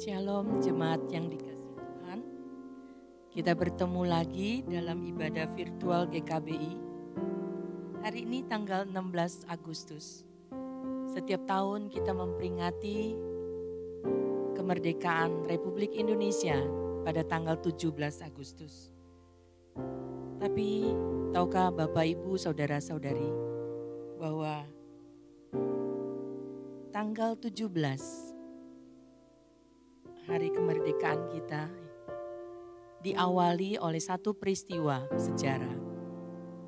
Shalom jemaat yang dikasihi Tuhan. Kita bertemu lagi dalam ibadah virtual GKBI. Hari ini tanggal 16 Agustus. Setiap tahun kita memperingati kemerdekaan Republik Indonesia pada tanggal 17 Agustus. Tapi tahukah Bapak Ibu Saudara-saudari bahwa tanggal 17 hari kemerdekaan kita diawali oleh satu peristiwa sejarah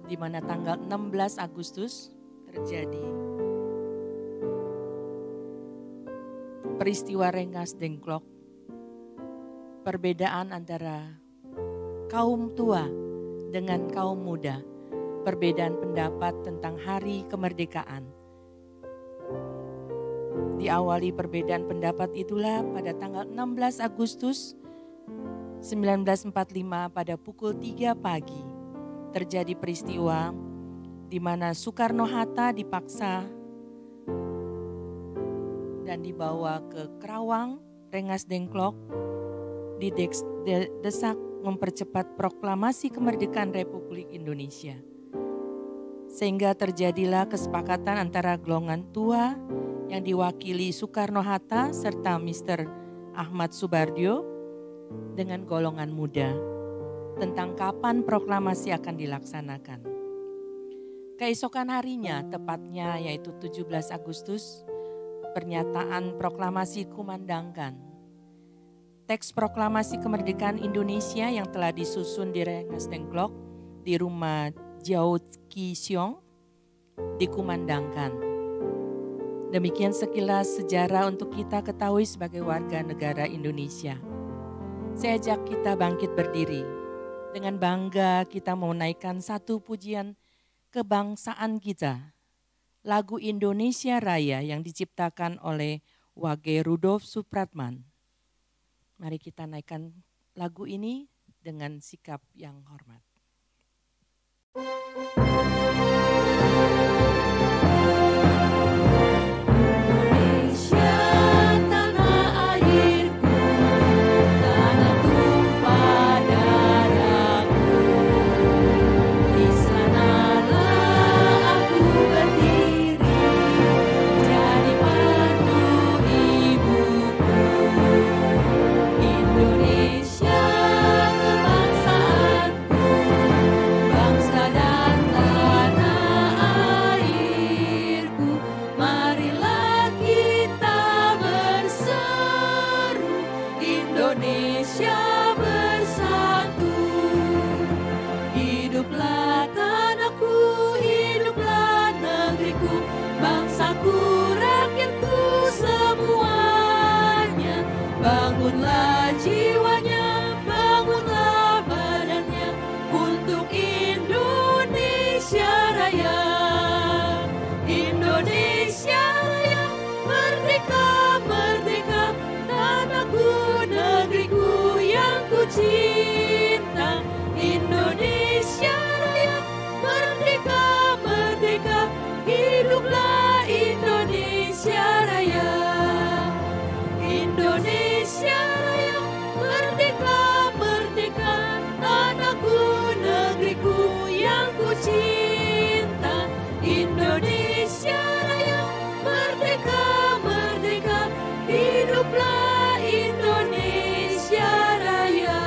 di mana tanggal 16 Agustus terjadi peristiwa Rengas Dengklok, perbedaan antara kaum tua dengan kaum muda, perbedaan pendapat tentang hari kemerdekaan. Diawali perbedaan pendapat itulah pada tanggal 16 Agustus 1945 pada pukul 3 pagi terjadi peristiwa di mana Soekarno-Hatta dipaksa dan dibawa ke Kerawang, Rengas Dengklok, didesak mempercepat proklamasi kemerdekaan Republik Indonesia. Sehingga terjadilah kesepakatan antara golongan tua yang diwakili Soekarno-Hatta serta Mr. Ahmad Subardio dengan golongan muda tentang kapan proklamasi akan dilaksanakan. Keesokan harinya, tepatnya yaitu 17 Agustus, pernyataan proklamasi kumandangkan. Teks proklamasi kemerdekaan Indonesia yang telah disusun di Rengas Dengklok di rumah Jiao Qi Xiong dikumandangkan. Demikian sekilas sejarah untuk kita ketahui sebagai warga negara Indonesia. Saya ajak kita bangkit berdiri. Dengan bangga kita menaikkan satu pujian kebangsaan kita. Lagu Indonesia Raya yang diciptakan oleh Wage Rudolf Supratman. Mari kita naikkan lagu ini dengan sikap yang hormat. Bangunlah jiwanya, bangunlah badannya untuk Indonesia Raya. Indonesia Raya, merdeka, merdeka, tanahku, negeriku yang ku cinta. Indonesia Raya, merdeka, merdeka, hiduplah Indonesia Raya. Indonesia Raya, merdeka, merdeka, tanahku, negeriku yang ku cinta. Indonesia Raya, merdeka, merdeka, hiduplah Indonesia Raya.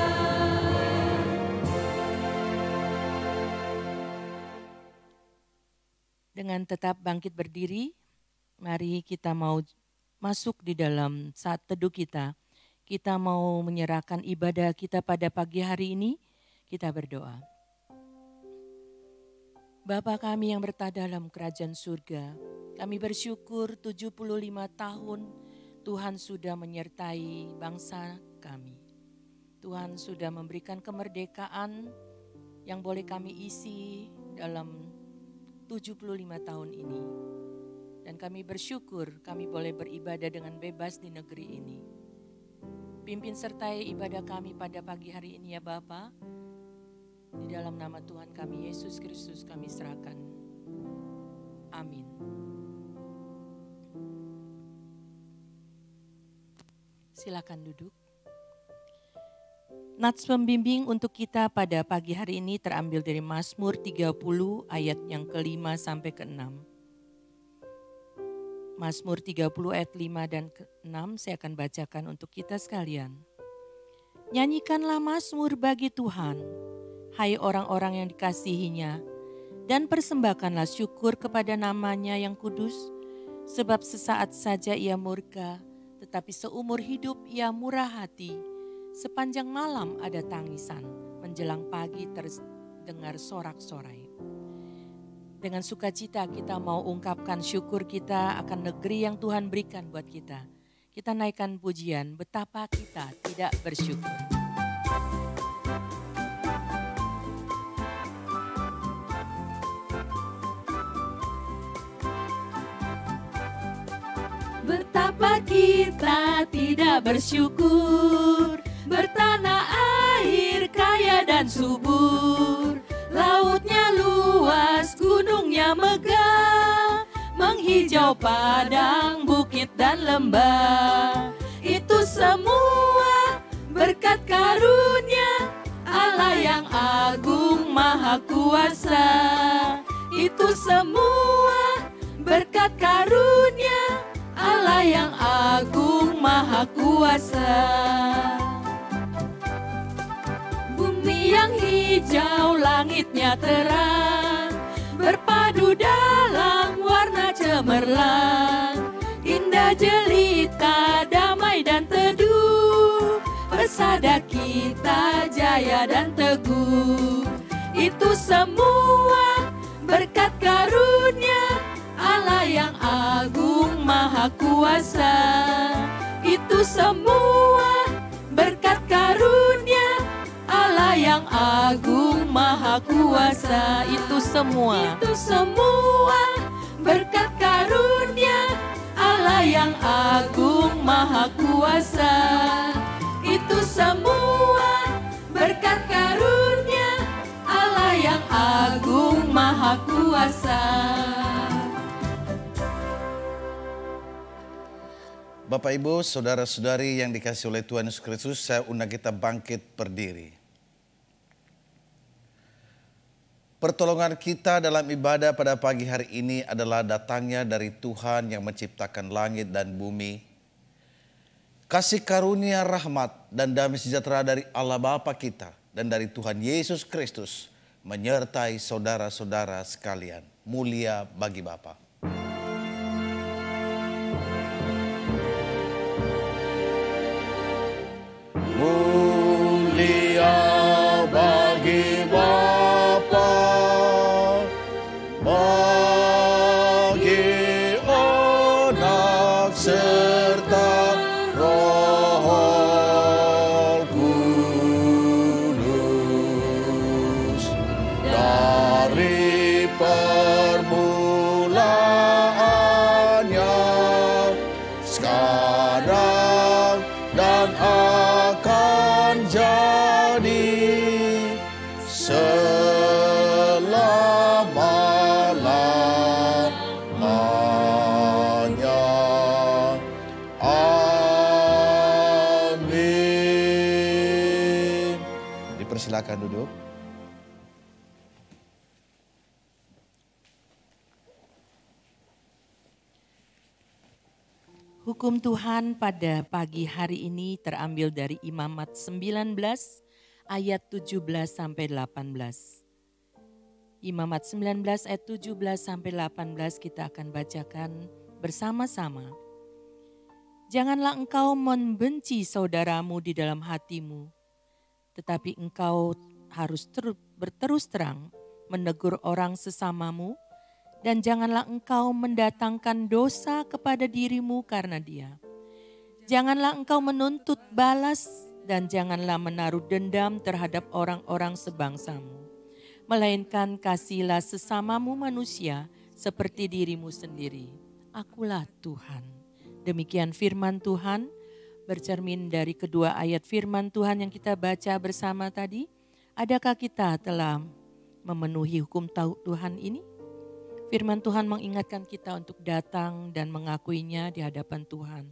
Dengan tetap bangkit berdiri, mari kita mau masuk di dalam saat teduh kita. Kita mau menyerahkan ibadah kita pada pagi hari ini. Kita berdoa. Bapa kami yang berada dalam kerajaan surga, kami bersyukur 75 tahun Tuhan sudah menyertai bangsa kami. Tuhan sudah memberikan kemerdekaan yang boleh kami isi dalam 75 tahun ini. Dan kami bersyukur kami boleh beribadah dengan bebas di negeri ini. Pimpin sertai ibadah kami pada pagi hari ini ya Bapa. Di dalam nama Tuhan kami Yesus Kristus kami serahkan. Amin. Silakan duduk. Nats pembimbing untuk kita pada pagi hari ini terambil dari Mazmur 30 ayat yang ke-5 sampai ke-6. Mazmur 30 ayat 5 dan ke-6 saya akan bacakan untuk kita sekalian. Nyanyikanlah mazmur bagi Tuhan, hai orang-orang yang dikasihinya, dan persembahkanlah syukur kepada namanya yang kudus, sebab sesaat saja ia murka, tetapi seumur hidup ia murah hati. Sepanjang malam ada tangisan, menjelang pagi terdengar sorak-sorai. Dengan sukacita kita mau ungkapkan syukur kita akan negeri yang Tuhan berikan buat kita. Kita naikkan pujian, betapa kita tidak bersyukur. Betapa kita tidak bersyukur, bertanah air kaya dan subur, lautnya luas, gunungnya megah, menghijau padang, bukit dan lembah. Itu semua berkat karunia Allah yang agung maha kuasa. Itu semua berkat karunia Allah yang agung maha kuasa. Bumi yang hijau, langitnya terang, berpadu dalam warna cemerlang, indah jelita, damai dan teduh, pesada kita jaya dan teguh. Itu semua berkat karunia Allah yang agung maha kuasa. Itu semua berkat karunia Allah yang agung maha kuasa. Itu semua berkat karunia Allah yang agung maha kuasa. Itu semua berkat karunia Allah yang agung maha kuasa. Bapak, Ibu, saudara-saudari yang dikasihi oleh Tuhan Yesus Kristus, saya undang kita bangkit berdiri. Pertolongan kita dalam ibadah pada pagi hari ini adalah datangnya dari Tuhan yang menciptakan langit dan bumi. Kasih karunia, rahmat, dan damai sejahtera dari Allah Bapa kita dan dari Tuhan Yesus Kristus menyertai saudara-saudara sekalian. Mulia bagi Bapa. Mulia bagi Bapa, bagi Anak serta Roh Kudus, dari permulaannya sekarang dan akan jadi selama-lamanya. Amin. Dipersilakan duduk. Hukum Tuhan pada pagi hari ini terambil dari Imamat 19 ayat 17 sampai 18. Imamat 19 ayat 17 sampai 18 kita akan bacakan bersama-sama. Janganlah engkau membenci saudaramu di dalam hatimu, tetapi engkau harus berterus terang menegur orang sesamamu, dan janganlah engkau mendatangkan dosa kepada dirimu karena dia. Janganlah engkau menuntut balas dan janganlah menaruh dendam terhadap orang-orang sebangsamu. Melainkan kasihilah sesamamu manusia seperti dirimu sendiri. Akulah Tuhan. Demikian firman Tuhan, bercermin dari kedua ayat firman Tuhan yang kita baca bersama tadi. Adakah kita telah memenuhi hukum Tuhan ini? Firman Tuhan mengingatkan kita untuk datang dan mengakuinya di hadapan Tuhan.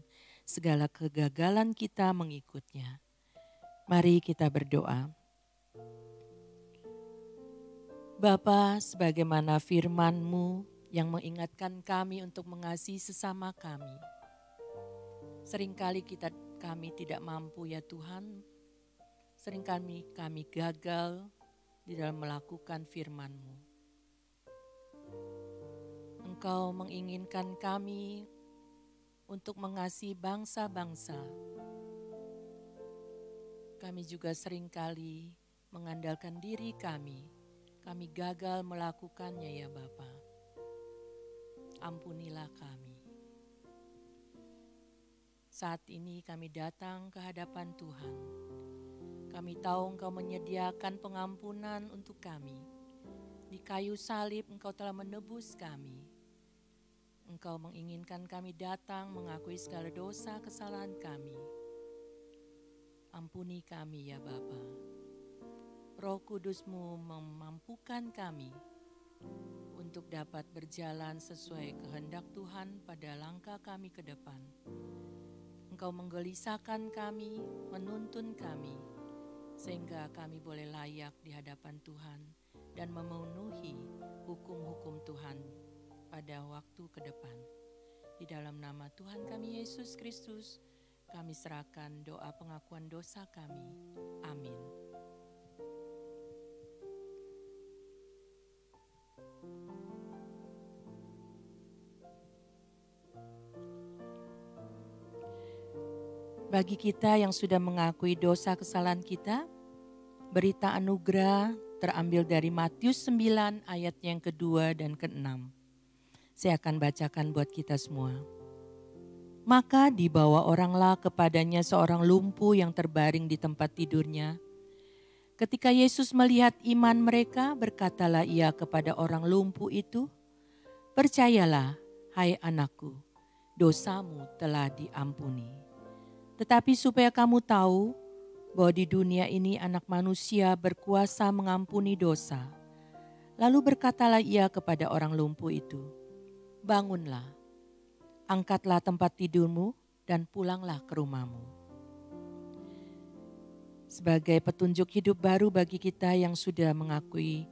segala kegagalan kita mengikutnya. Mari kita berdoa. Bapa, sebagaimana firman-Mu yang mengingatkan kami untuk mengasihi sesama kami. Seringkali kami tidak mampu ya Tuhan, seringkali kami gagal di dalam melakukan firman-Mu. Engkau menginginkan kami untuk mengasihi bangsa-bangsa. Kami juga seringkali mengandalkan diri kami gagal melakukannya ya Bapa. Ampunilah kami. Saat ini kami datang ke hadapan Tuhan. Kami tahu Engkau menyediakan pengampunan untuk kami. Di kayu salib Engkau telah menebus kami. Engkau menginginkan kami datang mengakui segala dosa kesalahan kami. Ampuni kami ya Bapa. Roh Kudus-Mu memampukan kami untuk dapat berjalan sesuai kehendak Tuhan pada langkah kami ke depan. Engkau menggelisahkan kami, menuntun kami, sehingga kami boleh layak di hadapan Tuhan dan memenuhi hukum-hukum Tuhan pada waktu ke depan. Di dalam nama Tuhan kami Yesus Kristus, kami serahkan doa pengakuan dosa kami. Amin. Bagi kita yang sudah mengakui dosa kesalahan kita, berita anugerah terambil dari Matius 9 ayat yang kedua dan ke-6. Saya akan bacakan buat kita semua. Maka dibawa oranglah kepadanya seorang lumpuh yang terbaring di tempat tidurnya. Ketika Yesus melihat iman mereka, berkatalah ia kepada orang lumpuh itu, "Percayalah, hai anakku, dosamu telah diampuni." Tetapi supaya kamu tahu bahwa di dunia ini anak manusia berkuasa mengampuni dosa. Lalu berkatalah ia kepada orang lumpuh itu, "Bangunlah, angkatlah tempat tidurmu dan pulanglah ke rumahmu." Sebagai petunjuk hidup baru bagi kita yang sudah mengakui,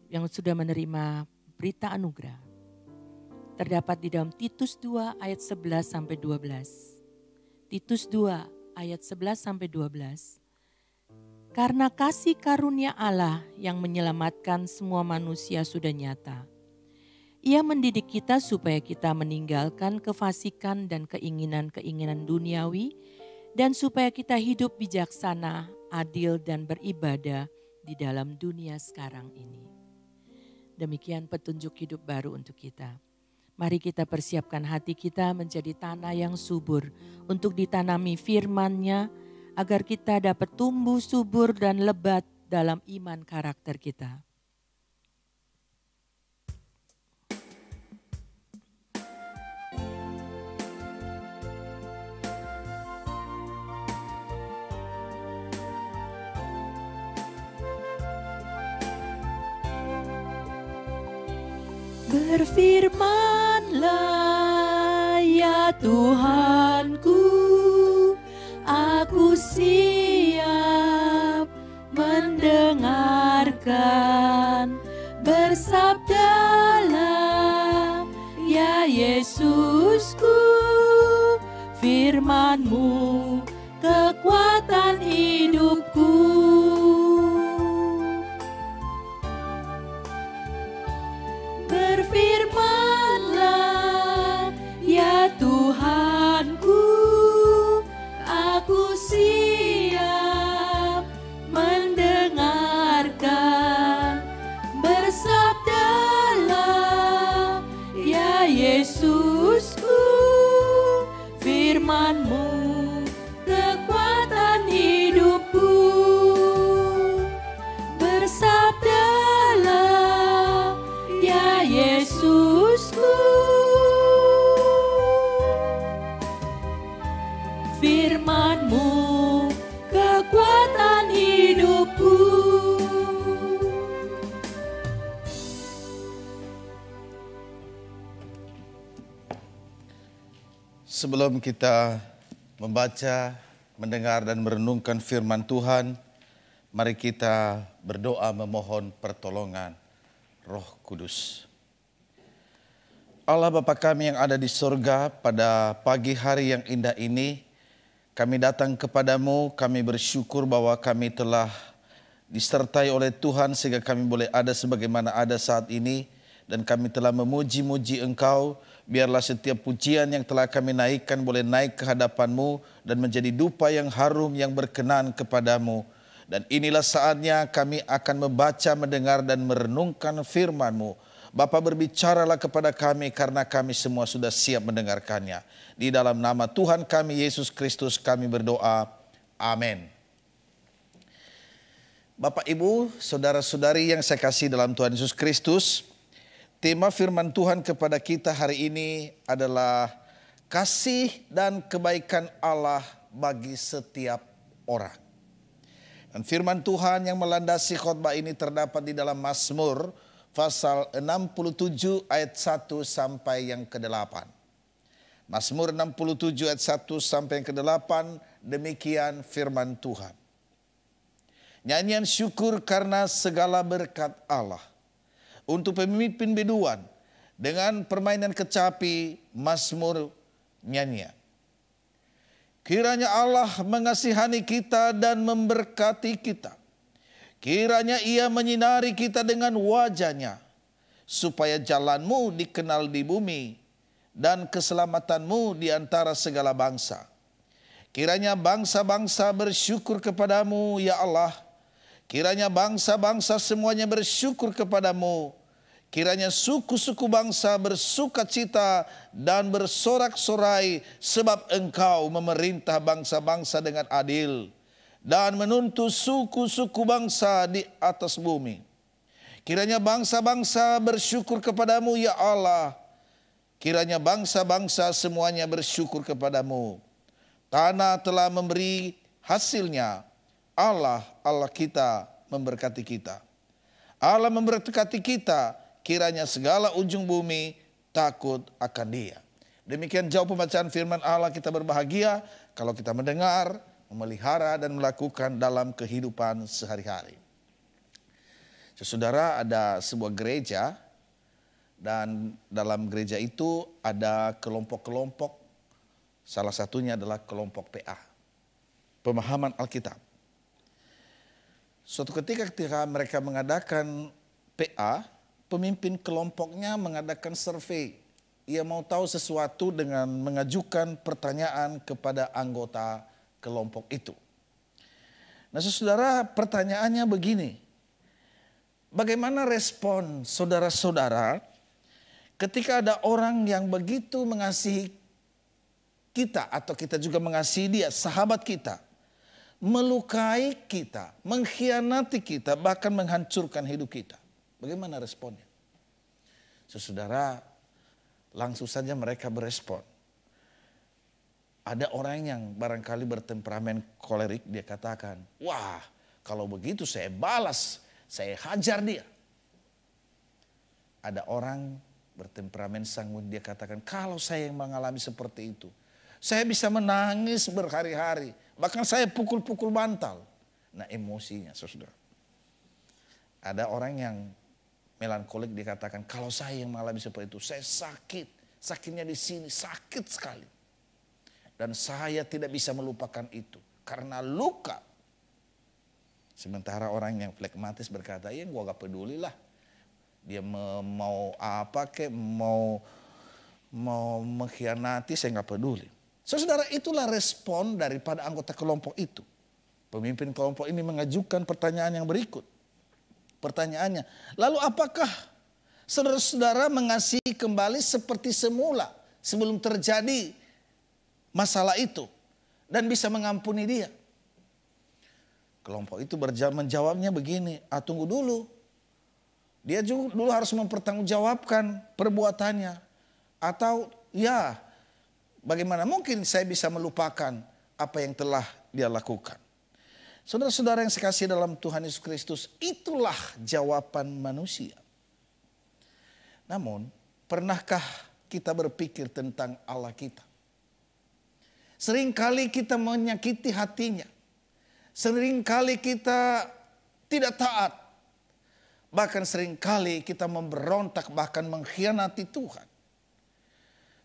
yang sudah menerima berita anugerah, terdapat di dalam Titus 2 ayat 11-12. Titus 2 ayat 11-12. Karena kasih karunia Allah yang menyelamatkan semua manusia sudah nyata. Ia mendidik kita supaya kita meninggalkan kefasikan dan keinginan-keinginan duniawi, dan supaya kita hidup bijaksana, adil, dan beribadah di dalam dunia sekarang ini. Demikian petunjuk hidup baru untuk kita. Mari kita persiapkan hati kita menjadi tanah yang subur untuk ditanami firman-Nya, agar kita dapat tumbuh subur dan lebat dalam iman karakter kita. Berfirmanlah ya Tuhanku, aku siap mendengarkan. Bersabdalah ya Yesusku, firman-Mu kekuatan hidupku. Berfirmanlah ya Tuhanku, aku siap mendengarkan. Bersabdalah ya Yesusku, firman-Mu kekuatan hidupku. Bersabdalah ya Yesusku, firman-Mu kekuatan hidupku. Sebelum kita membaca, mendengar dan merenungkan firman Tuhan, mari kita berdoa memohon pertolongan Roh Kudus. Allah Bapa kami yang ada di surga, pada pagi hari yang indah ini, kami datang kepadamu, kami bersyukur bahwa kami telah disertai oleh Tuhan sehingga kami boleh ada sebagaimana ada saat ini. Dan kami telah memuji-muji Engkau, biarlah setiap pujian yang telah kami naikkan boleh naik ke hadapan-Mu dan menjadi dupa yang harum yang berkenan kepadamu. Dan inilah saatnya kami akan membaca, mendengar dan merenungkan firman-Mu. Bapa, berbicaralah kepada kami karena kami semua sudah siap mendengarkannya. Di dalam nama Tuhan kami Yesus Kristus kami berdoa. Amin. Bapak, Ibu, saudara-saudari yang saya kasih dalam Tuhan Yesus Kristus, tema firman Tuhan kepada kita hari ini adalah kasih dan kebaikan Allah bagi setiap orang. Dan firman Tuhan yang melandasi khotbah ini terdapat di dalam Mazmur pasal 67 ayat 1 sampai yang ke-8. Mazmur 67 ayat 1 sampai yang ke-8, demikian firman Tuhan. Nyanyian syukur karena segala berkat Allah. Untuk pemimpin biduan dengan permainan kecapi, Mazmur nyanyian. Kiranya Allah mengasihani kita dan memberkati kita. Kiranya Ia menyinari kita dengan wajah-Nya, supaya jalan-Mu dikenal di bumi dan keselamatan-Mu di antara segala bangsa. Kiranya bangsa-bangsa bersyukur kepadamu, ya Allah. Kiranya bangsa-bangsa semuanya bersyukur kepadamu. Kiranya suku-suku bangsa bersukacita dan bersorak-sorai sebab Engkau memerintah bangsa-bangsa dengan adil dan menuntut suku-suku bangsa di atas bumi. Kiranya bangsa-bangsa bersyukur kepadamu, ya Allah. Kiranya bangsa-bangsa semuanya bersyukur kepadamu. Tanah telah memberi hasilnya. Allah kita memberkati kita. Allah memberkati kita, kiranya segala ujung bumi takut akan Dia. Demikian jauh pembacaan firman Allah, kita berbahagia kalau kita mendengar, memelihara dan melakukan dalam kehidupan sehari-hari. Saudara, ada sebuah gereja dan dalam gereja itu ada kelompok-kelompok, salah satunya adalah kelompok PA, pemahaman Alkitab. Suatu ketika mereka mengadakan PA, pemimpin kelompoknya mengadakan survei. Ia mau tahu sesuatu dengan mengajukan pertanyaan kepada anggota kelompok itu. Nah, saudara, pertanyaannya begini. Bagaimana respon saudara-saudara ketika ada orang yang begitu mengasihi kita atau kita juga mengasihi dia, sahabat kita, melukai kita, mengkhianati kita, bahkan menghancurkan hidup kita. Bagaimana responnya? Saudara, langsung saja mereka berespon. Ada orang yang barangkali bertemperamen kolerik, dia katakan, wah, kalau begitu saya balas, saya hajar dia. Ada orang bertemperamen sanguin, dia katakan, kalau saya yang mengalami seperti itu, saya bisa menangis berhari-hari. Bahkan saya pukul-pukul bantal. Nah, emosinya, saudara. Ada orang yang melankolik, dikatakan, kalau saya yang mengalami seperti itu, saya sakit. Sakitnya di sini, sakit sekali. Dan saya tidak bisa melupakan itu. Karena luka. Sementara orang yang flekmatis berkata, ya gua gak peduli lah. Dia mau apa kek, mau mengkhianati, saya gak peduli. Saudara, itulah respon daripada anggota kelompok itu. Pemimpin kelompok ini mengajukan pertanyaan yang berikut. Pertanyaannya, lalu apakah saudara-saudara mengasihi kembali seperti semula sebelum terjadi masalah itu dan bisa mengampuni dia? Kelompok itu menjawabnya begini, tunggu dulu. Dia juga dulu harus mempertanggungjawabkan perbuatannya. Atau ya, bagaimana mungkin saya bisa melupakan apa yang telah dia lakukan. Saudara-saudara yang saya kasih dalam Tuhan Yesus Kristus, itulah jawaban manusia. Namun, pernahkah kita berpikir tentang Allah kita? Seringkali kita menyakiti hatinya. Seringkali kita tidak taat. Bahkan seringkali kita memberontak, bahkan mengkhianati Tuhan.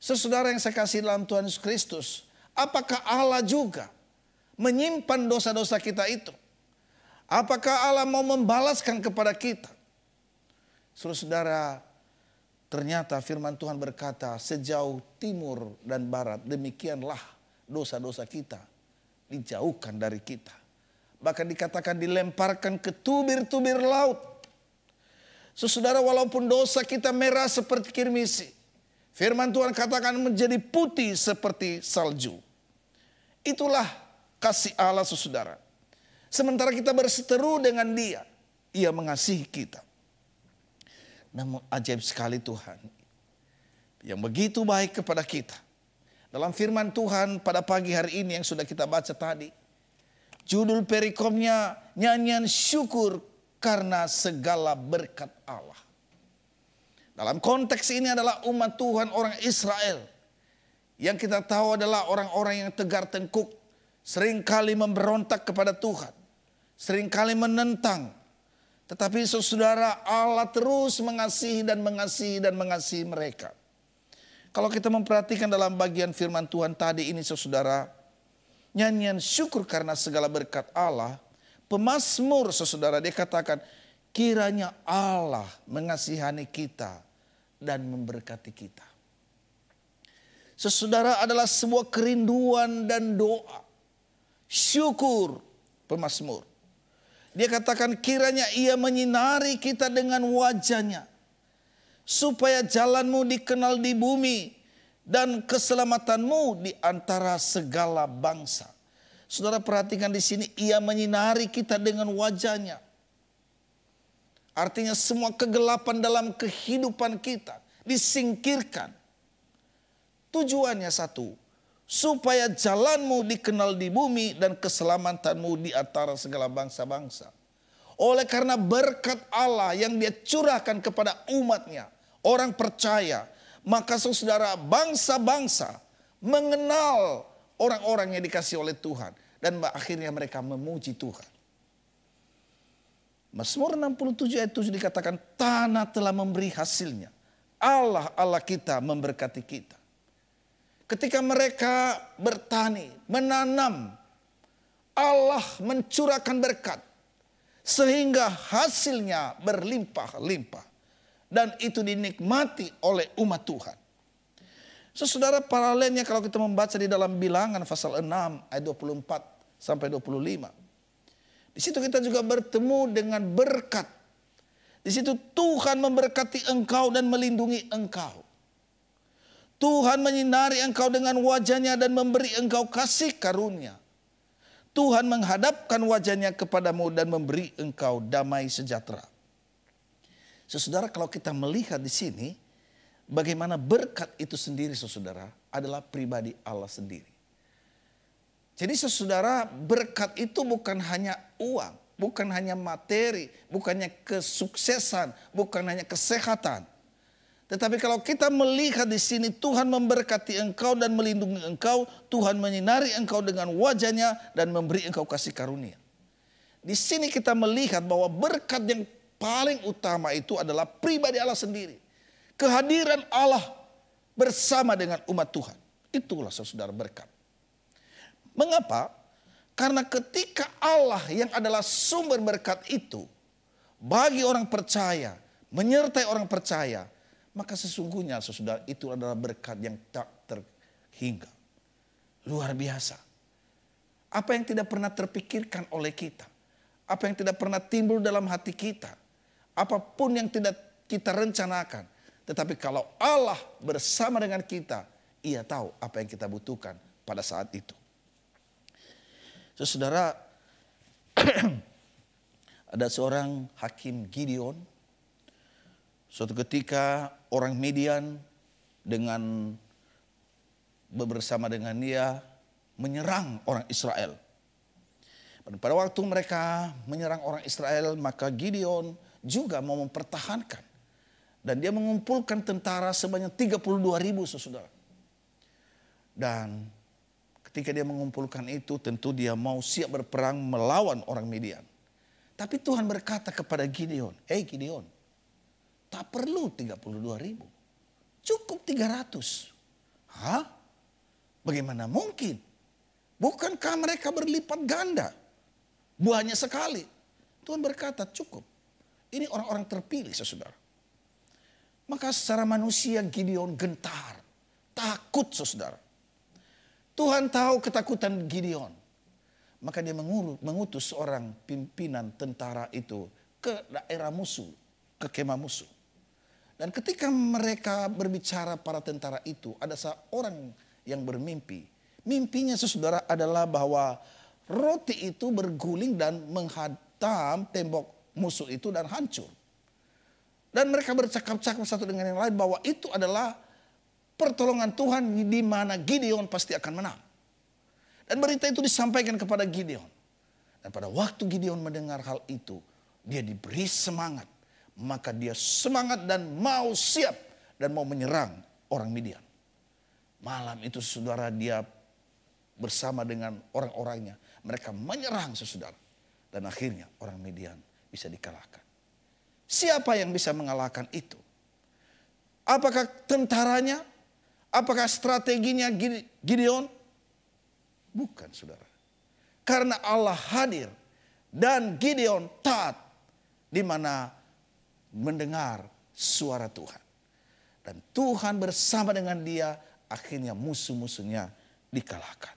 Saudara yang saya kasih dalam Tuhan Yesus Kristus, apakah Allah juga menyimpan dosa-dosa kita itu? Apakah Allah mau membalaskan kepada kita? Saudara, ternyata firman Tuhan berkata, sejauh timur dan barat demikianlah dosa-dosa kita dijauhkan dari kita. Bahkan dikatakan dilemparkan ke tubir-tubir laut. Saudara, walaupun dosa kita merah seperti kirmisi, firman Tuhan katakan menjadi putih seperti salju. Itulah kasih Allah, saudara. Sementara kita berseteru dengan Dia, Ia mengasihi kita. Namun ajaib sekali Tuhan yang begitu baik kepada kita. Dalam firman Tuhan pada pagi hari ini yang sudah kita baca tadi, judul perikomnya nyanyian syukur karena segala berkat Allah. Dalam konteks ini adalah umat Tuhan orang Israel. Yang kita tahu adalah orang-orang yang tegar tengkuk. Seringkali memberontak kepada Tuhan. Seringkali menentang. Tetapi saudara, Allah terus mengasihi dan mengasihi dan mengasihi mereka. Kalau kita memperhatikan dalam bagian firman Tuhan tadi ini saudara, nyanyian syukur karena segala berkat Allah. Pemazmur saudara, dia katakan kiranya Allah mengasihani kita dan memberkati kita. Saudara, adalah sebuah kerinduan dan doa. Syukur pemazmur. Dia katakan kiranya Ia menyinari kita dengan wajahnya. Supaya jalanmu dikenal di bumi dan keselamatanmu di antara segala bangsa. Saudara perhatikan di sini, Ia menyinari kita dengan wajahnya. Artinya semua kegelapan dalam kehidupan kita disingkirkan. Tujuannya satu, supaya jalanmu dikenal di bumi dan keselamatanmu di antara segala bangsa-bangsa. Oleh karena berkat Allah yang Dia curahkan kepada umatnya, orang percaya, maka saudara, bangsa-bangsa mengenal orang-orang yang dikasih oleh Tuhan. Dan akhirnya mereka memuji Tuhan. Mazmur 67 ayat 7 dikatakan tanah telah memberi hasilnya. Allah kita memberkati kita. Ketika mereka bertani, menanam, Allah mencurahkan berkat. Sehingga hasilnya berlimpah-limpah. Dan itu dinikmati oleh umat Tuhan. Saudara, paralelnya kalau kita membaca di dalam Bilangan pasal 6 ayat 24 sampai 25. Di situ kita juga bertemu dengan berkat. Di situ Tuhan memberkati engkau dan melindungi engkau. Tuhan menyinari engkau dengan wajahnya dan memberi engkau kasih karunia. Tuhan menghadapkan wajahnya kepadamu dan memberi engkau damai sejahtera. Saudara, kalau kita melihat di sini, bagaimana berkat itu sendiri saudara adalah pribadi Allah sendiri. Jadi saudara, berkat itu bukan hanya uang, bukan hanya materi, bukannya kesuksesan, bukan hanya kesehatan. Tetapi kalau kita melihat di sini Tuhan memberkati engkau dan melindungi engkau, Tuhan menyinari engkau dengan wajahnya dan memberi engkau kasih karunia. Di sini kita melihat bahwa berkat yang paling utama itu adalah pribadi Allah sendiri. Kehadiran Allah bersama dengan umat Tuhan. Itulah saudara berkat. Mengapa? Karena ketika Allah yang adalah sumber berkat itu bagi orang percaya, menyertai orang percaya, maka sesungguhnya saudara itu adalah berkat yang tak terhingga. Luar biasa. Apa yang tidak pernah terpikirkan oleh kita, apa yang tidak pernah timbul dalam hati kita, apapun yang tidak kita rencanakan. Tetapi kalau Allah bersama dengan kita, Ia tahu apa yang kita butuhkan pada saat itu. Saudara, ada seorang hakim Gideon. Suatu ketika orang Midian dengan bersama dengan dia menyerang orang Israel. Pada waktu mereka menyerang orang Israel, maka Gideon juga mau mempertahankan. Dan dia mengumpulkan tentara sebanyak 32.000 saudara. Dan Ketika dia mengumpulkan itu, tentu dia mau siap berperang melawan orang Midian. Tapi Tuhan berkata kepada Gideon, "Hei Gideon, tak perlu 32.000. Cukup 300. Hah? Bagaimana mungkin? Bukankah mereka berlipat ganda? Banyak sekali." Tuhan berkata, "Cukup. Ini orang-orang terpilih, saudara." Maka secara manusia Gideon gentar, takut, saudara. Tuhan tahu ketakutan Gideon. Maka dia mengutus seorang pimpinan tentara itu ke daerah musuh, ke kemah musuh. Dan ketika mereka berbicara para tentara itu, ada seorang yang bermimpi. Mimpinya, saudara, adalah bahwa roti itu berguling dan menghantam tembok musuh itu dan hancur. Dan mereka bercakap-cakap satu dengan yang lain bahwa itu adalah pertolongan Tuhan di mana Gideon pasti akan menang. Dan berita itu disampaikan kepada Gideon. Dan pada waktu Gideon mendengar hal itu, dia diberi semangat. Maka dia semangat dan mau siap dan mau menyerang orang Midian. Malam itu, saudara, dia bersama dengan orang-orangnya. Mereka menyerang, saudara. Dan akhirnya orang Midian bisa dikalahkan. Siapa yang bisa mengalahkan itu? Apakah tentaranya? Apakah strateginya Gideon? Bukan, saudara. Karena Allah hadir dan Gideon taat di mana mendengar suara Tuhan. Dan Tuhan bersama dengan dia, akhirnya musuh-musuhnya dikalahkan.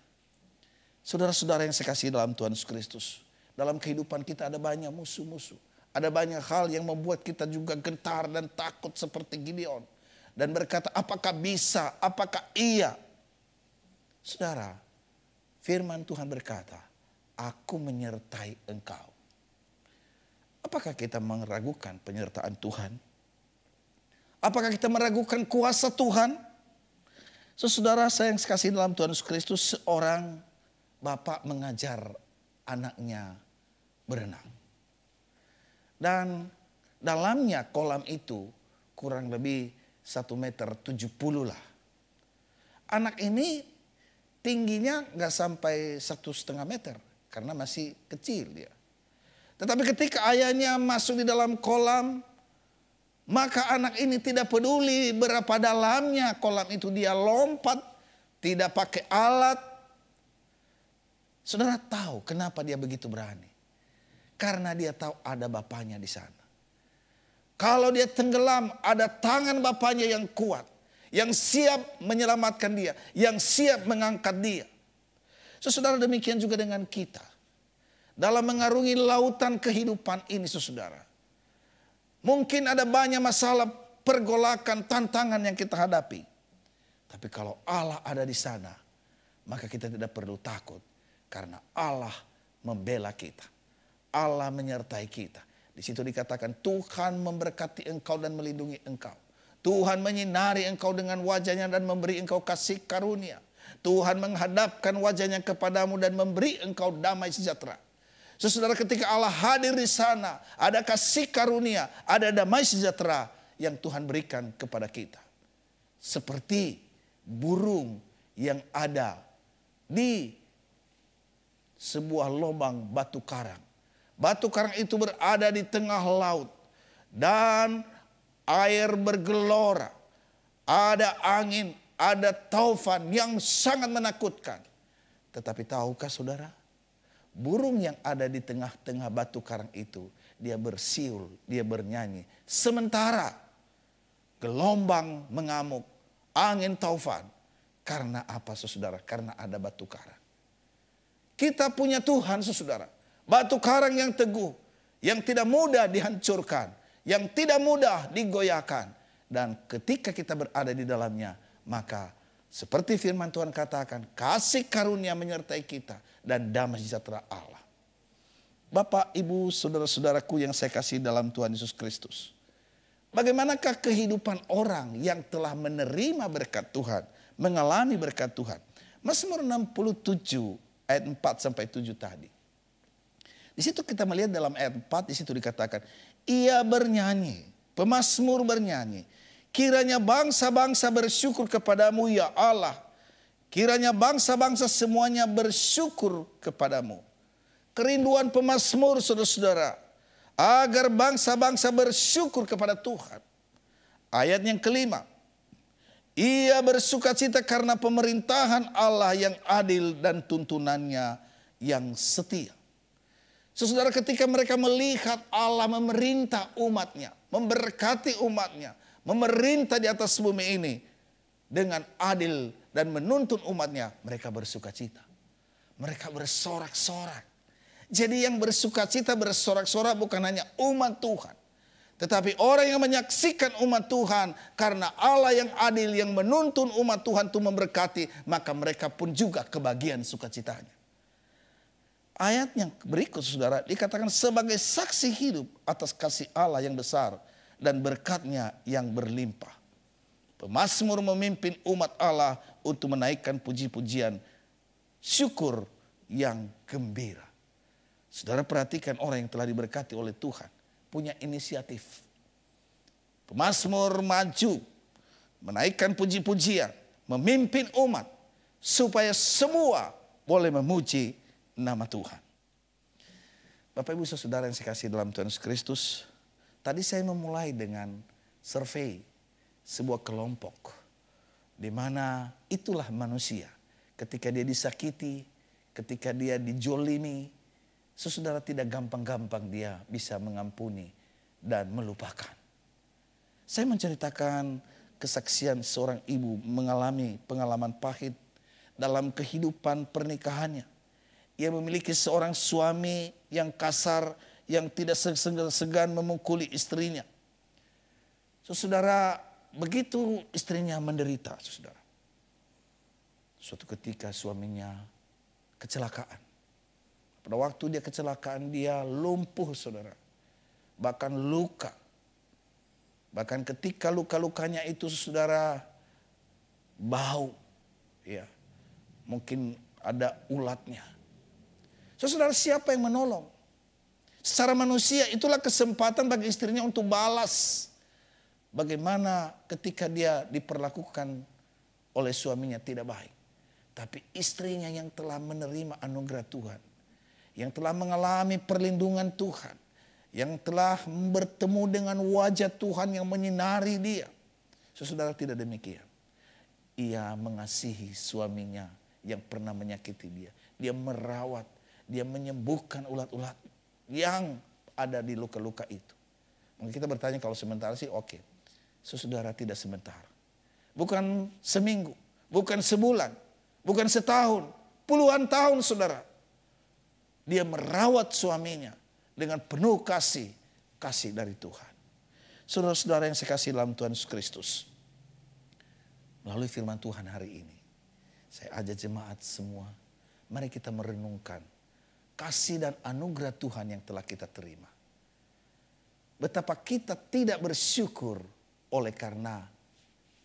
Saudara-saudara yang saya kasih dalam Tuhan Yesus Kristus, dalam kehidupan kita ada banyak musuh-musuh. Ada banyak hal yang membuat kita juga gentar dan takut seperti Gideon. Dan berkata, apakah bisa, apakah iya? Saudara, firman Tuhan berkata, "Aku menyertai engkau." Apakah kita meragukan penyertaan Tuhan? Apakah kita meragukan kuasa Tuhan? Saudara saya yang kasih dalam Tuhan Yesus Kristus, seorang bapak mengajar anaknya berenang. Dan dalamnya kolam itu kurang lebih 1,70 meter lah. Anak ini tingginya gak sampai 1,5 meter karena masih kecil dia. Tetapi ketika ayahnya masuk di dalam kolam, maka anak ini tidak peduli berapa dalamnya kolam itu, dia lompat, tidak pakai alat. Saudara tahu kenapa dia begitu berani? Karena dia tahu ada bapaknya di sana. Kalau dia tenggelam, ada tangan bapaknya yang kuat, yang siap menyelamatkan dia, yang siap mengangkat dia. Saudara, demikian juga dengan kita. Dalam mengarungi lautan kehidupan ini, saudara. Mungkin ada banyak masalah, pergolakan, tantangan yang kita hadapi. Tapi kalau Allah ada di sana, maka kita tidak perlu takut. Karena Allah membela kita. Allah menyertai kita. Di situ dikatakan Tuhan memberkati engkau dan melindungi engkau. Tuhan menyinari engkau dengan wajahnya dan memberi engkau kasih karunia. Tuhan menghadapkan wajahnya kepadamu dan memberi engkau damai sejahtera. Saudara, ketika Allah hadir di sana, ada kasih karunia, ada damai sejahtera yang Tuhan berikan kepada kita. Seperti burung yang ada di sebuah lubang batu karang. Batu karang itu berada di tengah laut dan air bergelora. Ada angin, ada taufan yang sangat menakutkan. Tetapi tahukah saudara, burung yang ada di tengah-tengah batu karang itu, dia bersiul, dia bernyanyi. Sementara gelombang mengamuk, angin taufan. Karena apa, saudara? Karena ada batu karang. Kita punya Tuhan, saudara. Batu karang yang teguh, yang tidak mudah dihancurkan, yang tidak mudah digoyahkan. Dan ketika kita berada di dalamnya, maka seperti firman Tuhan katakan, kasih karunia menyertai kita dan damai sejahtera Allah. Bapak, Ibu, saudara-saudaraku yang saya kasih dalam Tuhan Yesus Kristus. Bagaimanakah kehidupan orang yang telah menerima berkat Tuhan, mengalami berkat Tuhan? Mazmur 67 ayat 4-7 tadi. Di situ kita melihat dalam ayat 4, di situ dikatakan, ia bernyanyi, pemazmur bernyanyi. Kiranya bangsa-bangsa bersyukur kepadamu ya Allah. Kiranya bangsa-bangsa semuanya bersyukur kepadamu. Kerinduan pemazmur saudara-saudara, agar bangsa-bangsa bersyukur kepada Tuhan. Ayat yang kelima, ia bersukacita karena pemerintahan Allah yang adil dan tuntunannya yang setia. Saudara, ketika mereka melihat Allah memerintah umatnya, memberkati umatnya, memerintah di atas bumi ini dengan adil dan menuntun umatnya, mereka bersukacita. Mereka bersorak-sorak. Jadi yang bersukacita, bersorak-sorak bukan hanya umat Tuhan, tetapi orang yang menyaksikan umat Tuhan, karena Allah yang adil yang menuntun umat Tuhan itu memberkati, maka mereka pun juga kebagian sukacitanya. Ayat yang berikut saudara dikatakan sebagai saksi hidup atas kasih Allah yang besar dan berkatnya yang berlimpah. Pemazmur memimpin umat Allah untuk menaikkan puji-pujian syukur yang gembira. Saudara perhatikan orang yang telah diberkati oleh Tuhan punya inisiatif. Pemazmur maju menaikkan puji-pujian, memimpin umat supaya semua boleh memuji nama Tuhan. Bapak Ibu Saudara yang saya kasih dalam Tuhan Yesus Kristus, tadi saya memulai dengan survei sebuah kelompok di mana itulah manusia ketika dia disakiti, ketika dia dijolimi, saudara tidak gampang-gampang dia bisa mengampuni dan melupakan. Saya menceritakan kesaksian seorang ibu mengalami pengalaman pahit dalam kehidupan pernikahannya. Ia memiliki seorang suami yang kasar, yang tidak segan memukuli istrinya. Saudara, begitu istrinya menderita, saudara. Suatu ketika suaminya kecelakaan. Pada waktu dia kecelakaan, dia lumpuh, saudara. Bahkan luka. Bahkan ketika luka-lukanya itu, saudara, bau. Ya, mungkin ada ulatnya. Saudara, siapa yang menolong? Secara manusia itulah kesempatan bagi istrinya untuk balas. Bagaimana ketika dia diperlakukan oleh suaminya tidak baik. Tapi istrinya yang telah menerima anugerah Tuhan, yang telah mengalami perlindungan Tuhan, yang telah bertemu dengan wajah Tuhan yang menyinari dia. Saudara, tidak demikian. Ia mengasihi suaminya yang pernah menyakiti dia. Dia merawat, dia menyembuhkan ulat-ulat yang ada di luka-luka itu. Mungkin kita bertanya kalau sementara sih oke. Saudara, tidak sebentar. Bukan seminggu, bukan sebulan, bukan setahun, puluhan tahun saudara. Dia merawat suaminya dengan penuh kasih dari Tuhan. Saudara-saudara yang saya kasih dalam Tuhan Yesus Kristus. Melalui firman Tuhan hari ini, saya ajak jemaat semua, mari kita merenungkan kasih dan anugerah Tuhan yang telah kita terima. Betapa kita tidak bersyukur oleh karena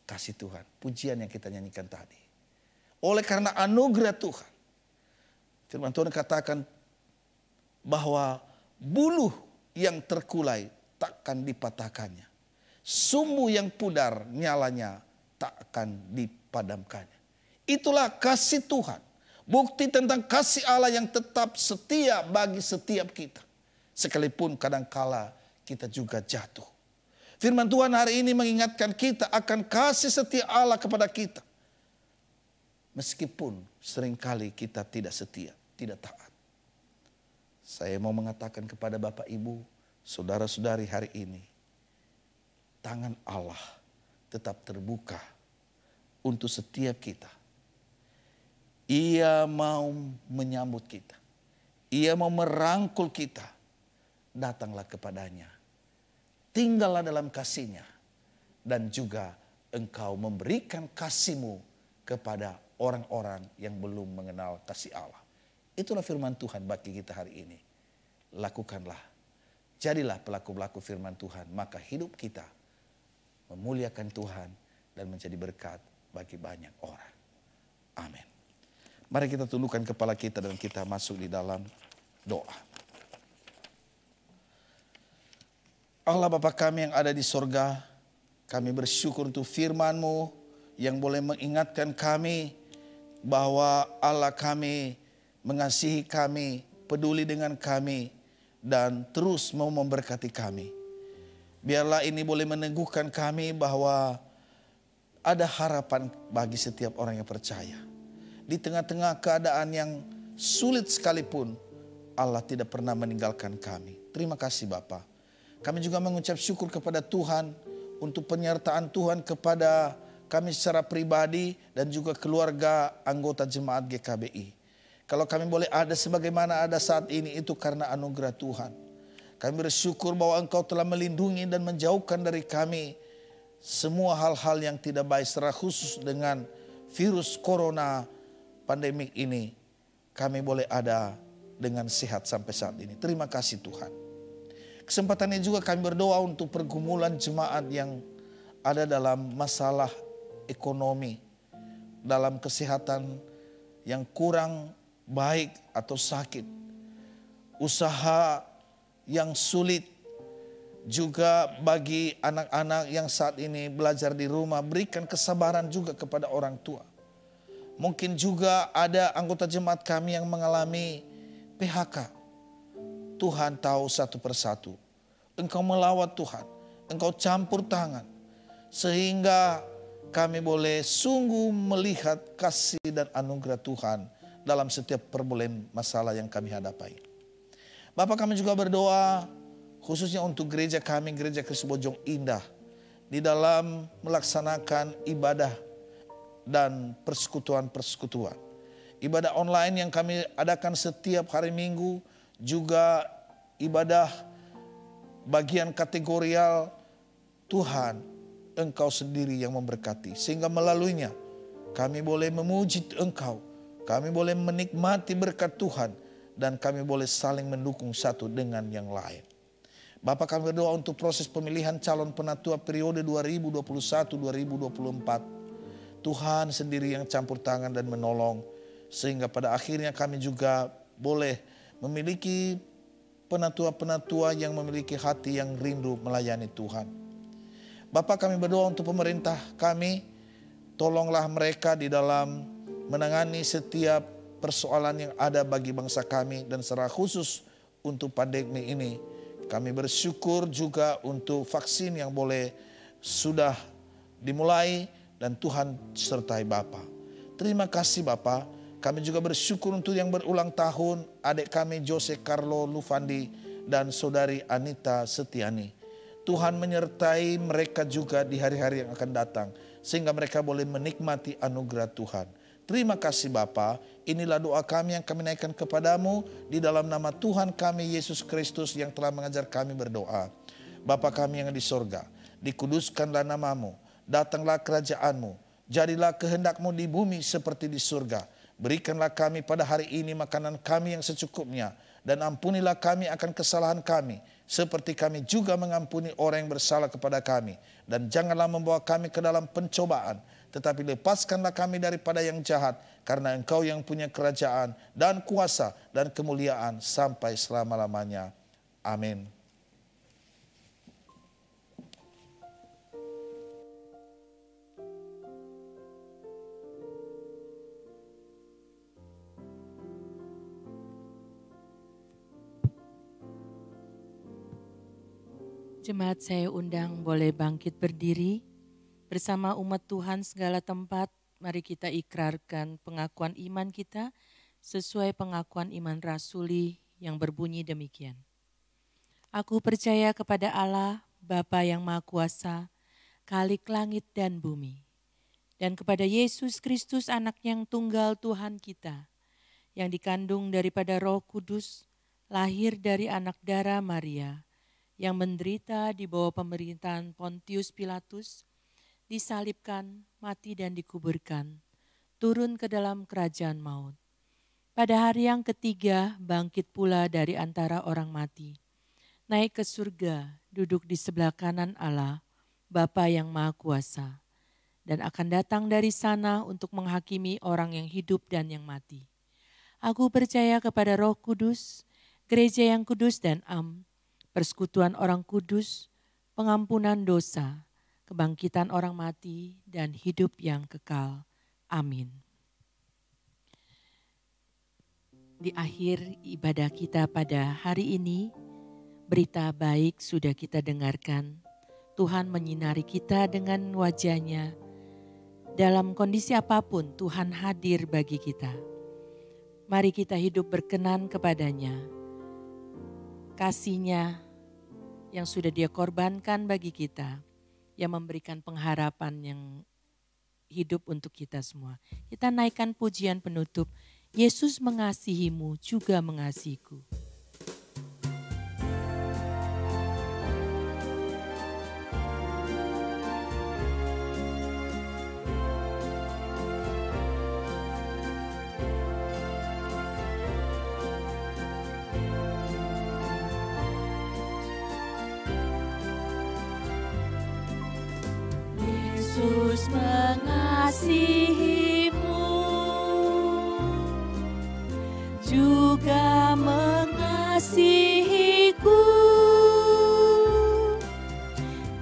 kasih Tuhan. Pujian yang kita nyanyikan tadi. Oleh karena anugerah Tuhan. Firman Tuhan katakan bahwa buluh yang terkulai takkan dipatahkannya. Sumbu yang pudar nyalanya takkan dipadamkannya. Itulah kasih Tuhan. Bukti tentang kasih Allah yang tetap setia bagi setiap kita. Sekalipun kadangkala kita juga jatuh. Firman Tuhan hari ini mengingatkan kita akan kasih setia Allah kepada kita. Meskipun seringkali kita tidak setia, tidak taat. Saya mau mengatakan kepada Bapak Ibu, saudara-saudari hari ini. Tangan Allah tetap terbuka untuk setiap kita. Ia mau menyambut kita. Ia mau merangkul kita. Datanglah kepadanya. Tinggallah dalam kasih-Nya. Dan juga engkau memberikan kasih-Mu kepada orang-orang yang belum mengenal kasih Allah. Itulah firman Tuhan bagi kita hari ini. Lakukanlah. Jadilah pelaku-pelaku firman Tuhan. Maka hidup kita memuliakan Tuhan dan menjadi berkat bagi banyak orang. Amin. Mari kita tundukkan kepala kita dan kita masuk di dalam doa. Allah Bapa kami yang ada di sorga, kami bersyukur untuk firman-Mu yang boleh mengingatkan kami bahwa Allah kami mengasihi kami, peduli dengan kami, dan terus mau memberkati kami. Biarlah ini boleh meneguhkan kami bahwa ada harapan bagi setiap orang yang percaya. Di tengah-tengah keadaan yang sulit sekalipun, Allah tidak pernah meninggalkan kami. Terima kasih Bapa. Kami juga mengucap syukur kepada Tuhan untuk penyertaan Tuhan kepada kami secara pribadi dan juga keluarga anggota jemaat GKBI. Kalau kami boleh ada sebagaimana ada saat ini, itu karena anugerah Tuhan. Kami bersyukur bahwa Engkau telah melindungi dan menjauhkan dari kami semua hal-hal yang tidak baik, secara khusus dengan virus corona pandemik ini. Kami boleh ada dengan sehat sampai saat ini. Terima kasih Tuhan. Kesempatan ini juga kami berdoa untuk pergumulan jemaat yang ada dalam masalah ekonomi, dalam kesehatan yang kurang baik atau sakit, usaha yang sulit, juga bagi anak-anak yang saat ini belajar di rumah, berikan kesabaran juga kepada orang tua. Mungkin juga ada anggota jemaat kami yang mengalami PHK. Tuhan tahu satu persatu. Engkau melawat Tuhan, Engkau campur tangan, sehingga kami boleh sungguh melihat kasih dan anugerah Tuhan dalam setiap pergumulan masalah yang kami hadapi. Bapak, kami juga berdoa khususnya untuk gereja kami, Gereja Kristus Bojong Indah, di dalam melaksanakan ibadah dan persekutuan-persekutuan. Ibadah online yang kami adakan setiap hari Minggu, juga ibadah bagian kategorial. Tuhan, Engkau sendiri yang memberkati, sehingga melaluinya kami boleh memuji Engkau, kami boleh menikmati berkat Tuhan, dan kami boleh saling mendukung satu dengan yang lain. Bapak, kami berdoa untuk proses pemilihan calon penatua periode 2021-2024. Tuhan sendiri yang campur tangan dan menolong, sehingga pada akhirnya kami juga boleh memiliki penatua-penatua yang memiliki hati yang rindu melayani Tuhan. Bapak, kami berdoa untuk pemerintah kami, tolonglah mereka di dalam menangani setiap persoalan yang ada bagi bangsa kami, dan secara khusus untuk pandemi ini. Kami bersyukur juga untuk vaksin yang boleh sudah dimulai, dan Tuhan sertai Bapak. Terima kasih Bapak. Kami juga bersyukur untuk yang berulang tahun, adik kami Jose Carlo Lufandi dan saudari Anita Setiani. Tuhan menyertai mereka juga di hari-hari yang akan datang, sehingga mereka boleh menikmati anugerah Tuhan. Terima kasih Bapa. Inilah doa kami yang kami naikkan kepadamu di dalam nama Tuhan kami Yesus Kristus yang telah mengajar kami berdoa. Bapa kami yang di sorga, dikuduskanlah namamu, datanglah kerajaanmu, jadilah kehendakmu di bumi seperti di surga. Berikanlah kami pada hari ini makanan kami yang secukupnya, dan ampunilah kami akan kesalahan kami, seperti kami juga mengampuni orang yang bersalah kepada kami. Dan janganlah membawa kami ke dalam pencobaan, tetapi lepaskanlah kami daripada yang jahat, karena Engkau yang punya kerajaan dan kuasa dan kemuliaan sampai selama-lamanya. Amin. Jemaat saya undang boleh bangkit berdiri. Bersama umat Tuhan segala tempat, mari kita ikrarkan pengakuan iman kita sesuai pengakuan iman rasuli yang berbunyi demikian. Aku percaya kepada Allah, Bapa yang Maha Kuasa, Khalik langit dan bumi, dan kepada Yesus Kristus anak yang tunggal Tuhan kita, yang dikandung daripada Roh Kudus, lahir dari anak darah Maria, yang menderita di bawah pemerintahan Pontius Pilatus, disalibkan, mati dan dikuburkan, turun ke dalam kerajaan maut. Pada hari yang ketiga bangkit pula dari antara orang mati, naik ke surga, duduk di sebelah kanan Allah, Bapa yang Maha Kuasa, dan akan datang dari sana untuk menghakimi orang yang hidup dan yang mati. Aku percaya kepada Roh Kudus, gereja yang kudus dan persekutuan orang kudus, pengampunan dosa, kebangkitan orang mati, dan hidup yang kekal. Amin. Di akhir ibadah kita pada hari ini, berita baik sudah kita dengarkan. Tuhan menyinari kita dengan wajah-Nya. Dalam kondisi apapun Tuhan hadir bagi kita. Mari kita hidup berkenan kepada-Nya. Kasih-Nya yang sudah Dia korbankan bagi kita, yang memberikan pengharapan yang hidup untuk kita semua. Kita naikkan pujian penutup. Yesus mengasihimu juga mengasihiku. Yesus mengasihimu juga mengasihiku.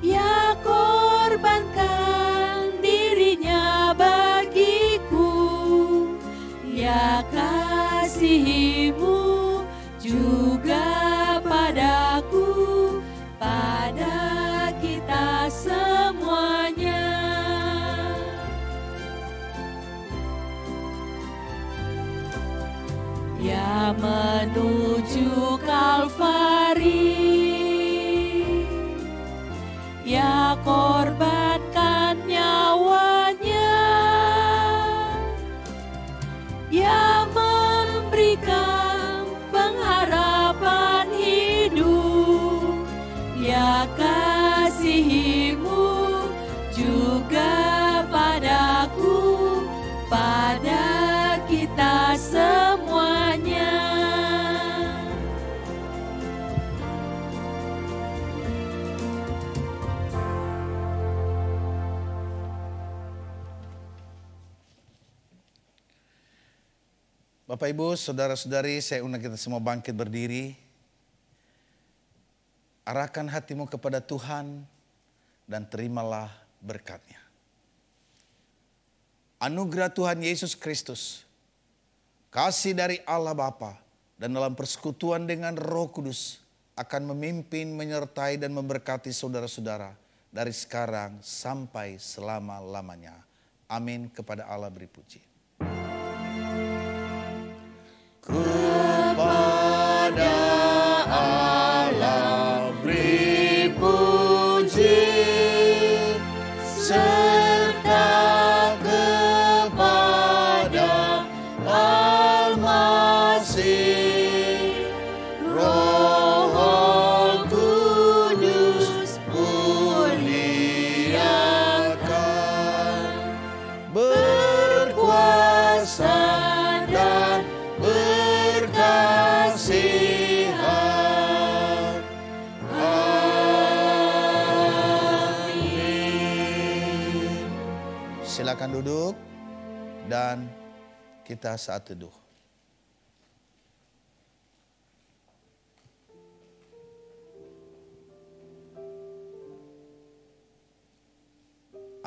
Ia korbankan dirinya bagiku. Ia kasihimu juga padaku, pada kita semuanya. Ia menuju Kalvari, Ia korbankan nyawanya, Ia memberikan pengharapan hidup. Ia kasihimu juga padaku, pada kita semuanya. Bapak Ibu, saudara-saudari, saya undang kita semua bangkit berdiri. Arahkan hatimu kepada Tuhan dan terimalah berkat-Nya. Anugerah Tuhan Yesus Kristus, kasih dari Allah Bapa, dan dalam persekutuan dengan Roh Kudus akan memimpin, menyertai, dan memberkati saudara-saudara dari sekarang sampai selama-lamanya. Amin. Kepada Allah beri puji. Kepada Allah beri puji, serta kepada Al-Masih, Roh Kudus muliakan, berkuasa dan berkasihan. Amin. Silakan duduk dan kita saat teduh.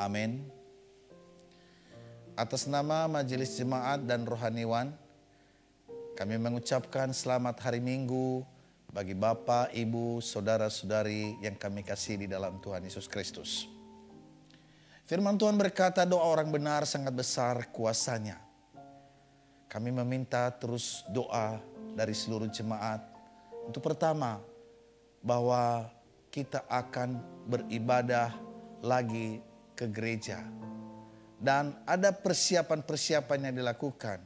Amin. Atas nama Majelis Jemaat dan Rohaniwan, kami mengucapkan selamat hari Minggu bagi Bapak, Ibu, Saudara-saudari yang kami kasih di dalam Tuhan Yesus Kristus. Firman Tuhan berkata, doa orang benar sangat besar kuasanya. Kami meminta terus doa dari seluruh jemaat. Untuk pertama, bahwa kita akan beribadah lagi ke gereja. Dan ada persiapan-persiapan yang dilakukan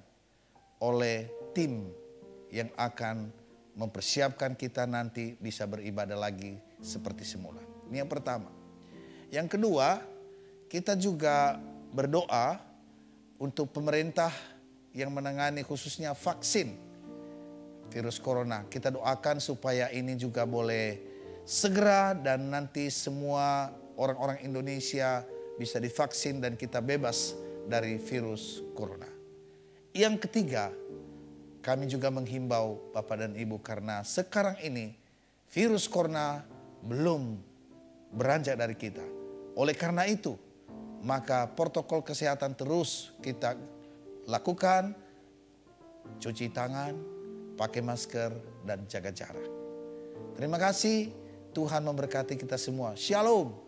oleh tim yang akan mempersiapkan kita nanti bisa beribadah lagi seperti semula. Ini yang pertama. Yang kedua, kita juga berdoa untuk pemerintah yang menangani khususnya vaksin virus corona. Kita doakan supaya ini juga boleh segera dan nanti semua orang-orang Indonesia bisa divaksin dan kita bebas dari virus corona. Yang ketiga, kami juga menghimbau Bapak dan Ibu karena sekarang ini virus corona belum beranjak dari kita. Oleh karena itu, maka protokol kesehatan terus kita lakukan, cuci tangan, pakai masker, dan jaga jarak. Terima kasih, Tuhan memberkati kita semua. Shalom.